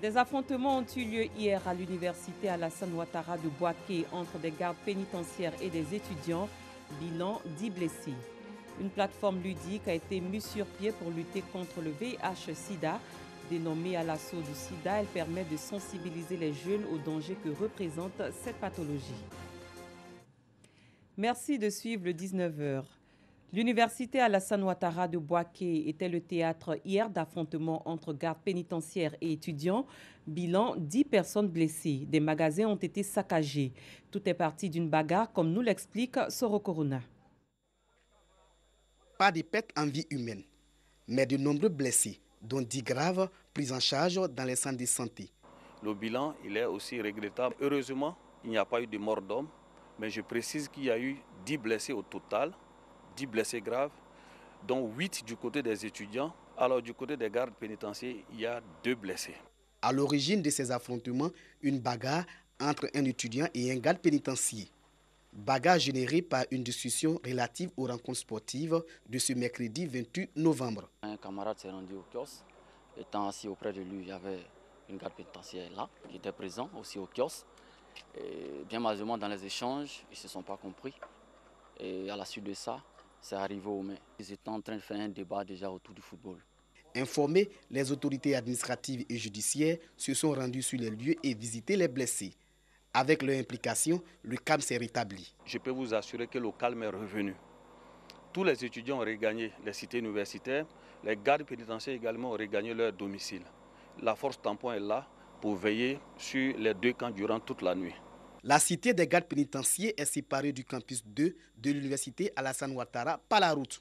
Des affrontements ont eu lieu hier à l'université Alassane Ouattara de Bouaké entre des gardes pénitentiaires et des étudiants. Bilan 10 blessés. Une plateforme ludique a été mise sur pied pour lutter contre le VIH-Sida. Dénommée à l'assaut du sida, elle permet de sensibiliser les jeunes aux dangers que représente cette pathologie. Merci de suivre le 19h. L'université Alassane Ouattara de Bouaké était le théâtre hier d'affrontements entre gardes pénitentiaires et étudiants. Bilan 10 personnes blessées. Des magasins ont été saccagés. Tout est parti d'une bagarre, comme nous l'explique Soro Corona. Pas de pertes en vie humaine, mais de nombreux blessés, dont 10 graves, pris en charge dans les centres de santé. Le bilan, il est aussi regrettable. Heureusement, il n'y a pas eu de mort d'homme, mais je précise qu'il y a eu 10 blessés au total, 10 blessés graves, dont 8 du côté des étudiants. Alors du côté des gardes pénitentiaires, il y a 2 blessés. À l'origine de ces affrontements, une bagarre entre un étudiant et un garde pénitentiaire. Bagarre générée par une discussion relative aux rencontres sportives de ce mercredi 28 novembre. Un camarade s'est rendu au kiosque. Étant assis auprès de lui, il y avait une garde pénitentiaire là, qui était présent aussi au kiosque. Et bien malheureusement, dans les échanges, ils ne se sont pas compris. Et à la suite de ça, c'est arrivé aux mains. Ils étaient en train de faire un débat déjà autour du football. Informés, les autorités administratives et judiciaires se sont rendues sur les lieux et visité les blessés. Avec leur implication, le calme s'est rétabli. Je peux vous assurer que le calme est revenu. Tous les étudiants ont regagné les cités universitaires. Les gardes pénitentiaires également ont regagné leur domicile. La force tampon est là pour veiller sur les deux camps durant toute la nuit. La cité des gardes pénitentiaires est séparée du campus 2 de l'université Alassane Ouattara par la route.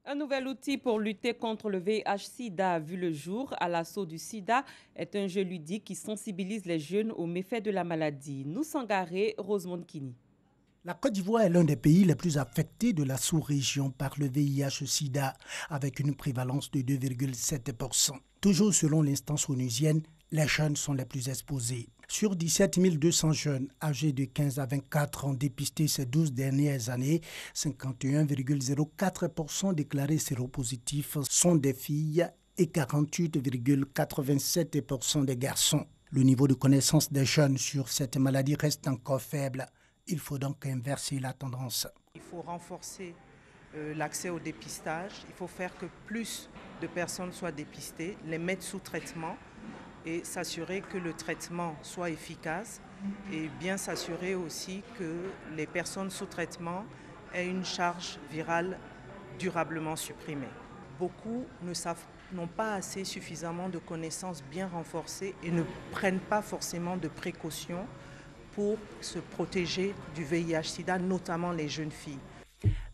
Un nouvel outil pour lutter contre le VIH-Sida a vu le jour. À l'assaut du sida est un jeu ludique qui sensibilise les jeunes aux méfaits de la maladie. Nous Sangaré, Rosemonde Kini. La Côte d'Ivoire est l'un des pays les plus affectés de la sous-région par le VIH-Sida, avec une prévalence de 2,7%. Toujours selon l'instance onusienne, les jeunes sont les plus exposés. Sur 17 200 jeunes âgés de 15 à 24 ans dépistés ces 12 dernières années, 51,04% déclarés séropositifs sont des filles et 48,87% des garçons. Le niveau de connaissance des jeunes sur cette maladie reste encore faible. Il faut donc inverser la tendance. Il faut renforcer l'accès au dépistage. Il faut faire que plus de personnes soient dépistées, les mettre sous traitement et s'assurer que le traitement soit efficace et bien s'assurer aussi que les personnes sous traitement aient une charge virale durablement supprimée. Beaucoup n'ont pas assez suffisamment de connaissances bien renforcées et ne prennent pas forcément de précautions pour se protéger du VIH-Sida, notamment les jeunes filles.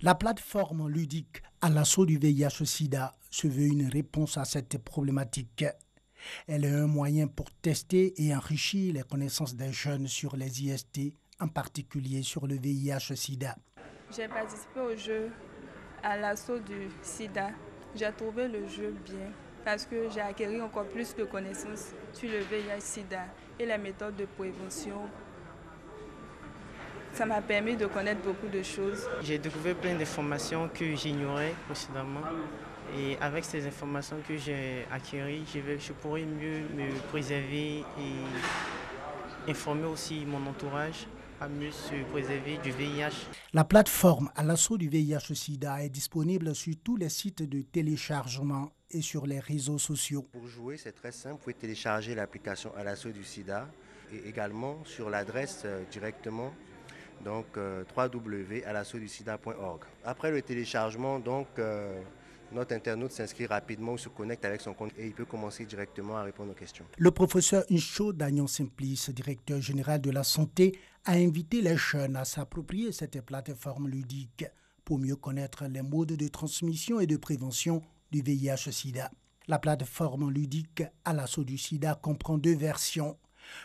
La plateforme ludique à l'assaut du VIH-Sida se veut une réponse à cette problématique. Elle est un moyen pour tester et enrichir les connaissances des jeunes sur les IST, en particulier sur le VIH-Sida. J'ai participé au jeu à l'assaut du sida. J'ai trouvé le jeu bien parce que j'ai acquis encore plus de connaissances sur le VIH-Sida et les méthodes de prévention. Ça m'a permis de connaître beaucoup de choses. J'ai découvert plein d'informations que j'ignorais précédemment. Et avec ces informations que j'ai acquises, je pourrais mieux me préserver et informer aussi mon entourage à mieux se préserver du VIH. La plateforme à l'assaut du VIH-Sida est disponible sur tous les sites de téléchargement et sur les réseaux sociaux. Pour jouer, c'est très simple. Vous pouvez télécharger l'application à l'assaut du sida et également sur l'adresse directement. Donc www.alassautdusida.org. Après le téléchargement, notre internaute s'inscrit rapidement ou se connecte avec son compte et il peut commencer directement à répondre aux questions. Le professeur Ncho Dagnon Simplice, directeur général de la santé, a invité les jeunes à s'approprier cette plateforme ludique pour mieux connaître les modes de transmission et de prévention du VIH-Sida. La plateforme ludique à l'assaut du sida comprend 2 versions.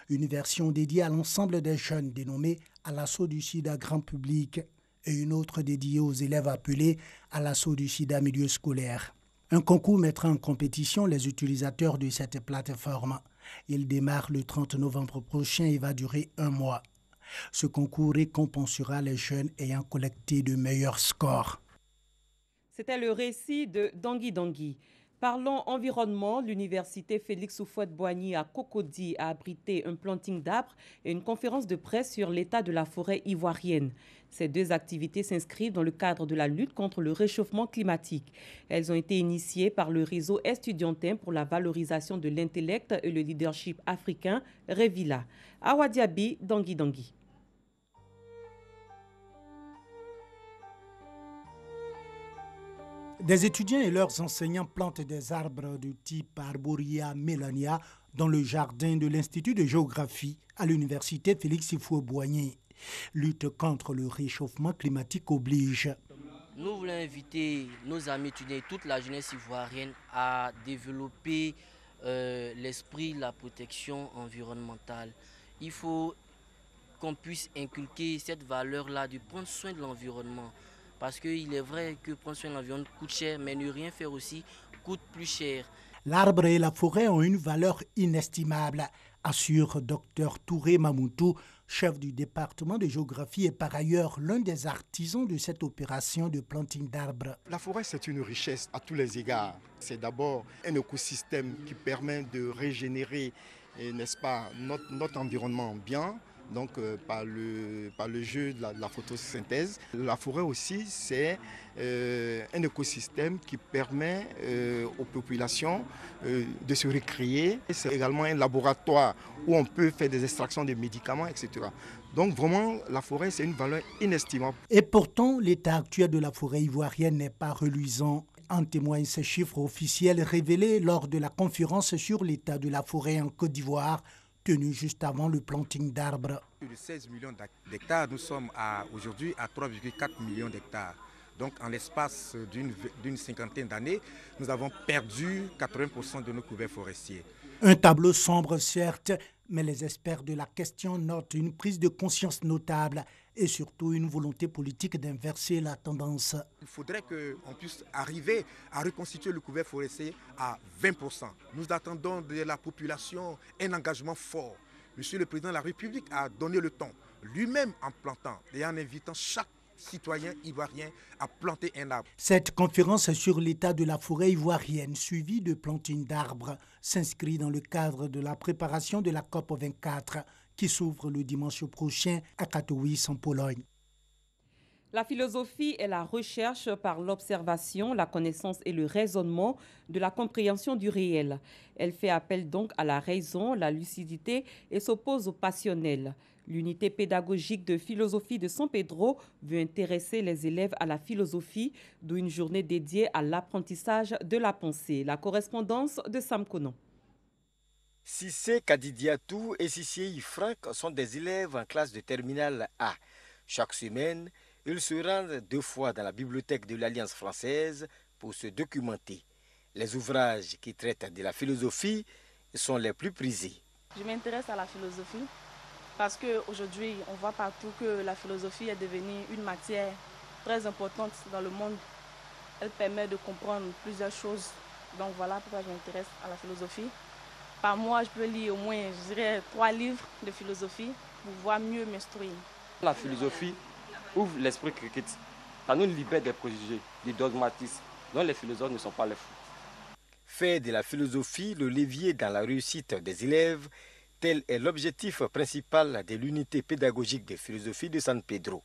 Une version dédiée à l'ensemble des jeunes dénommée à l'assaut du sida grand public et une autre dédiée aux élèves appelés à l'assaut du sida milieu scolaire. Un concours mettra en compétition les utilisateurs de cette plateforme. Il démarre le 30 novembre prochain et va durer 1 mois. Ce concours récompensera les jeunes ayant collecté de meilleurs scores. C'était le récit de Dangui Dangui. Parlons environnement. L'université Félix Houphouët-Boigny à Cocody a abrité un planting d'arbres et une conférence de presse sur l'état de la forêt ivoirienne. Ces deux activités s'inscrivent dans le cadre de la lutte contre le réchauffement climatique. Elles ont été initiées par le réseau estudiantin pour la valorisation de l'intellect et le leadership africain, Revilla. Awadiabi, Dangui Dangui. Des étudiants et leurs enseignants plantent des arbres du type Arboria melania dans le jardin de l'Institut de géographie à l'université Félix Houphouët-Boigny. Lutte contre le réchauffement climatique oblige. Nous voulons inviter nos amis étudiants et toute la jeunesse ivoirienne à développer l'esprit de la protection environnementale. Il faut qu'on puisse inculquer cette valeur-là de prendre soin de l'environnement. Parce qu'il est vrai que prendre soin de l'environnement coûte cher, mais ne rien faire aussi coûte plus cher. L'arbre et la forêt ont une valeur inestimable, assure Dr Touré Mamoutou, chef du département de géographie et par ailleurs l'un des artisans de cette opération de planting d'arbres. La forêt, c'est une richesse à tous les égards. C'est d'abord un écosystème qui permet de régénérer, n'est-ce pas, notre environnement bien. Donc par le jeu de la photosynthèse. La forêt aussi, c'est un écosystème qui permet aux populations de se récréer. C'est également un laboratoire où on peut faire des extractions de médicaments, etc. Donc vraiment, la forêt, c'est une valeur inestimable. Et pourtant, l'état actuel de la forêt ivoirienne n'est pas reluisant. En témoignent ces chiffres officiels révélés lors de la conférence sur l'état de la forêt en Côte d'Ivoire, tenu juste avant le planting d'arbres. Plus de 16 millions d'hectares, nous sommes aujourd'hui à 3,4 millions d'hectares. Donc en l'espace d'une cinquantaine d'années, nous avons perdu 80% de nos couverts forestiers. Un tableau sombre certes, mais les experts de la question notent une prise de conscience notable et surtout une volonté politique d'inverser la tendance. Il faudrait qu'on puisse arriver à reconstituer le couvert forestier à 20%. Nous attendons de la population un engagement fort. Monsieur le Président de la République a donné le ton, lui-même en plantant et en invitant chaque citoyen ivoirien à planter un arbre. Cette conférence sur l'état de la forêt ivoirienne, suivie de planting d'arbres, s'inscrit dans le cadre de la préparation de la COP24 qui s'ouvre le dimanche prochain à Katowice en Pologne. La philosophie est la recherche par l'observation, la connaissance et le raisonnement de la compréhension du réel. Elle fait appel donc à la raison, la lucidité et s'oppose au passionnel. L'unité pédagogique de philosophie de San Pedro veut intéresser les élèves à la philosophie, d'où une journée dédiée à l'apprentissage de la pensée. La correspondance de Sam Konon. Cissé Kadidiatou et Cissé Franck sont des élèves en classe de terminale A. Chaque semaine, ils se rendent 2 fois dans la bibliothèque de l'Alliance française pour se documenter. Les ouvrages qui traitent de la philosophie sont les plus prisés. Je m'intéresse à la philosophie parce qu'aujourd'hui, on voit partout que la philosophie est devenue une matière très importante dans le monde. Elle permet de comprendre plusieurs choses. Donc voilà pourquoi je m'intéresse à la philosophie. Par mois, je peux lire au moins, je dirais, 3 livres de philosophie pour pouvoir mieux m'instruire. La philosophie ouvre l'esprit critique. Ça nous libère des préjugés, des dogmatismes, dont les philosophes ne sont pas les fous. Faire de la philosophie le levier dans la réussite des élèves, tel est l'objectif principal de l'unité pédagogique de philosophie de San Pedro.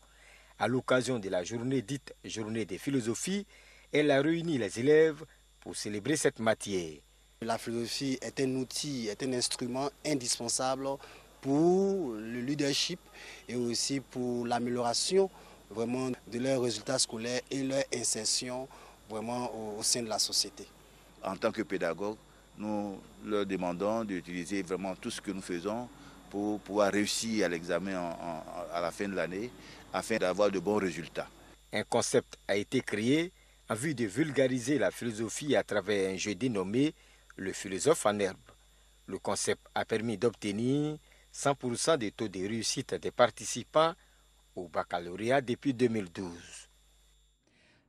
À l'occasion de la journée dite Journée des philosophies, elle a réuni les élèves pour célébrer cette matière. La philosophie est un outil, est un instrument indispensable pour le leadership et aussi pour l'amélioration vraiment de leurs résultats scolaires et leur insertion vraiment au sein de la société. En tant que pédagogue, nous leur demandons d'utiliser vraiment tout ce que nous faisons pour pouvoir réussir à l'examen à la fin de l'année afin d'avoir de bons résultats. Un concept a été créé en vue de vulgariser la philosophie à travers un jeu dénommé le philosophe en herbe. Le concept a permis d'obtenir 100% des taux de réussite des participants au baccalauréat depuis 2012.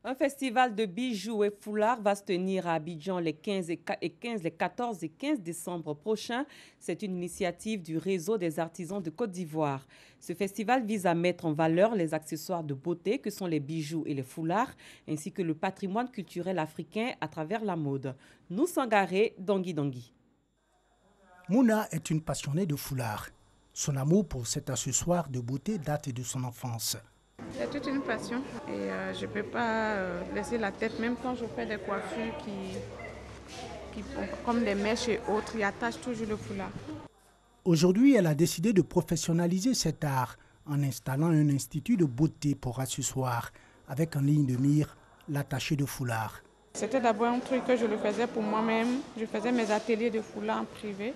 Un festival de bijoux et foulards va se tenir à Abidjan les 14 et 15 décembre prochains. C'est une initiative du réseau des artisans de Côte d'Ivoire. Ce festival vise à mettre en valeur les accessoires de beauté que sont les bijoux et les foulards, ainsi que le patrimoine culturel africain à travers la mode. Nous Sangaré, Dongui Dongui. Mouna est une passionnée de foulards. Son amour pour cet accessoire de beauté date de son enfance. C'est toute une passion et je ne peux pas laisser la tête, même quand je fais des coiffures qui comme des mèches et autres, ils attachent toujours le foulard. Aujourd'hui, elle a décidé de professionnaliser cet art en installant un institut de beauté pour accessoires avec en ligne de mire l'attaché de foulard. C'était d'abord un truc que je le faisais pour moi-même. Je faisais mes ateliers de foulard en privé.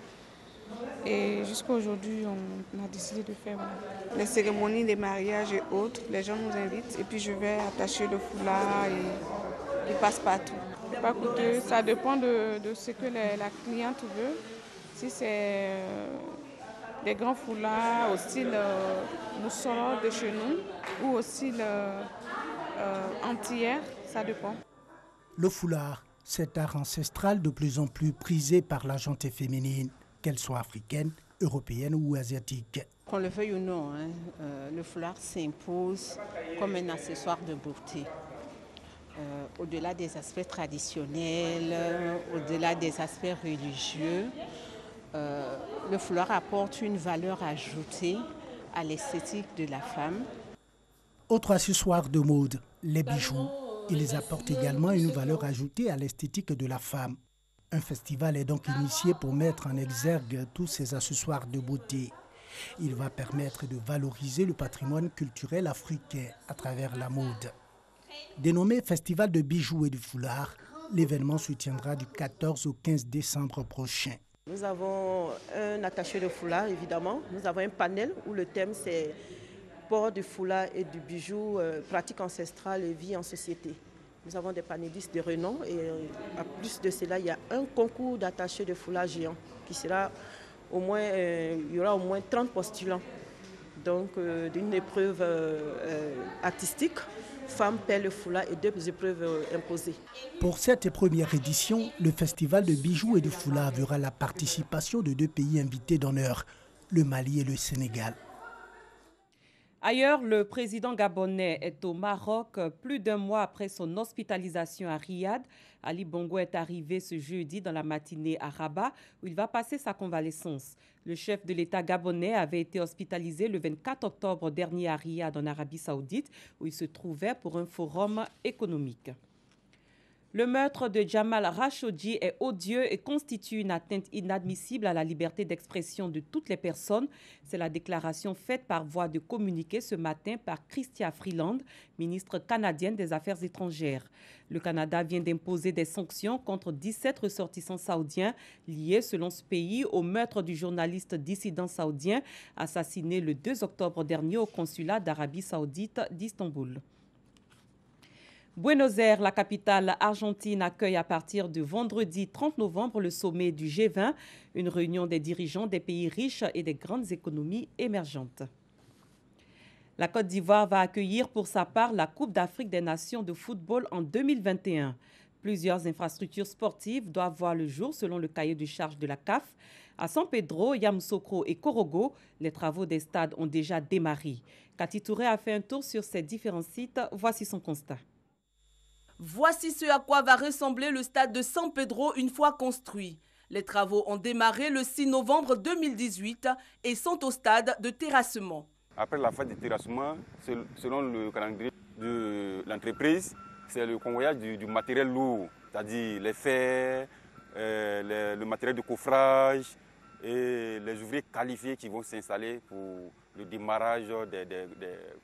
Et jusqu'à aujourd'hui, on a décidé de faire les cérémonies, les mariages et autres. Les gens nous invitent et puis je vais attacher le foulard et il passe partout. C'est pas coûteux, ça dépend de ce que la cliente veut. Si c'est des grands foulards au style moussoro de chez nous ou au style antillais, ça dépend. Le foulard, cet art ancestral de plus en plus prisé par la gente féminine, qu'elle soit africaine, européenne ou asiatique. Qu'on le veuille ou non, le foulard s'impose comme un accessoire de beauté. Au-delà des aspects traditionnels, au-delà des aspects religieux, le foulard apporte une valeur ajoutée à l'esthétique de la femme. Autre accessoire de mode, les bijoux. Ils apportent également une valeur ajoutée à l'esthétique de la femme. Un festival est donc initié pour mettre en exergue tous ces accessoires de beauté. Il va permettre de valoriser le patrimoine culturel africain à travers la mode. Dénommé Festival de bijoux et de foulards, l'événement se tiendra du 14 au 15 décembre prochain. Nous avons un attaché de foulard, évidemment. Nous avons un panel où le thème c'est port du foulard et du bijou, pratique ancestrale et vie en société. Nous avons des panélistes de renom et à plus de cela, il y a un concours d'attaché de foulard géant qui sera au moins, il y aura au moins 30 postulants. Donc d'une épreuve artistique, femmes, pèlent le foulard et 2 épreuves imposées. Pour cette première édition, le festival de bijoux et de foulard verra la participation de 2 pays invités d'honneur, le Mali et le Sénégal. Ailleurs, le président gabonais est au Maroc. Plus d'un mois après son hospitalisation à Riyad, Ali Bongo est arrivé ce jeudi dans la matinée à Rabat, où il va passer sa convalescence. Le chef de l'État gabonais avait été hospitalisé le 24 octobre dernier à Riyad, en Arabie Saoudite, où il se trouvait pour un forum économique. Le meurtre de Jamal Khashoggi est odieux et constitue une atteinte inadmissible à la liberté d'expression de toutes les personnes. C'est la déclaration faite par voie de communiqué ce matin par Chrystia Freeland, ministre canadienne des Affaires étrangères. Le Canada vient d'imposer des sanctions contre 17 ressortissants saoudiens liés, selon ce pays, au meurtre du journaliste dissident saoudien assassiné le 2 octobre dernier au consulat d'Arabie Saoudite d'Istanbul. Buenos Aires, la capitale argentine, accueille à partir de vendredi 30 novembre le sommet du G20, une réunion des dirigeants des pays riches et des grandes économies émergentes. La Côte d'Ivoire va accueillir pour sa part la Coupe d'Afrique des Nations de football en 2021. Plusieurs infrastructures sportives doivent voir le jour selon le cahier de charges de la CAF. À San Pedro, Yamoussoukro et Korogo, les travaux des stades ont déjà démarré. Cathy Touré a fait un tour sur ces différents sites. Voici son constat. Voici ce à quoi va ressembler le stade de San Pedro une fois construit. Les travaux ont démarré le 6 novembre 2018 et sont au stade de terrassement. Après la phase de terrassement, selon le calendrier de l'entreprise, c'est le convoyage du matériel lourd, c'est-à-dire les fers, le matériel de coffrage et les ouvriers qualifiés qui vont s'installer pour le démarrage des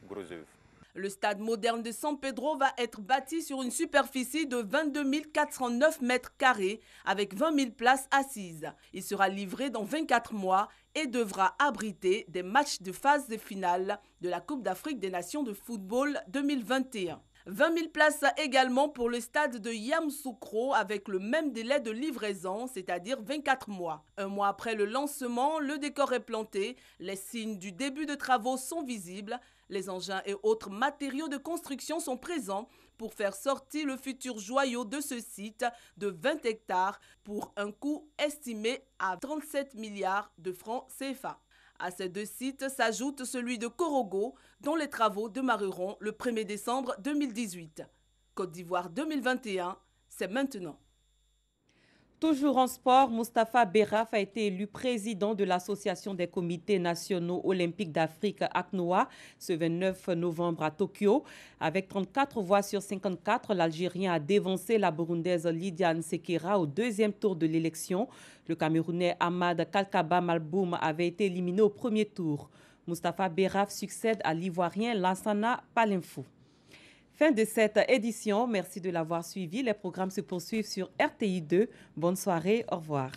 grosses œuvres. Le stade moderne de San Pedro va être bâti sur une superficie de 22 409 mètres carrés avec 20 000 places assises. Il sera livré dans 24 mois et devra abriter des matchs de phase finale de la Coupe d'Afrique des Nations de football 2021. 20 000 places également pour le stade de Yamoussoukro avec le même délai de livraison, c'est-à-dire 24 mois. Un mois après le lancement, le décor est planté, les signes du début de travaux sont visibles. Les engins et autres matériaux de construction sont présents pour faire sortir le futur joyau de ce site de 20 hectares pour un coût estimé à 37 milliards de francs CFA. À ces deux sites s'ajoute celui de Korogo, dont les travaux démarreront le 1er décembre 2018. Côte d'Ivoire 2021, c'est maintenant. Toujours en sport, Moustapha Berraf a été élu président de l'Association des comités nationaux olympiques d'Afrique, ACNOA, ce 29 novembre à Tokyo. Avec 34 voix sur 54, l'Algérien a dévancé la Burundaise Lydiane Sekera au deuxième tour de l'élection. Le Camerounais Ahmad Kalkaba Malboum avait été éliminé au premier tour. Moustapha Berraf succède à l'Ivoirien Lansana Palinfou. Fin de cette édition. Merci de l'avoir suivi. Les programmes se poursuivent sur RTI2. Bonne soirée. Au revoir.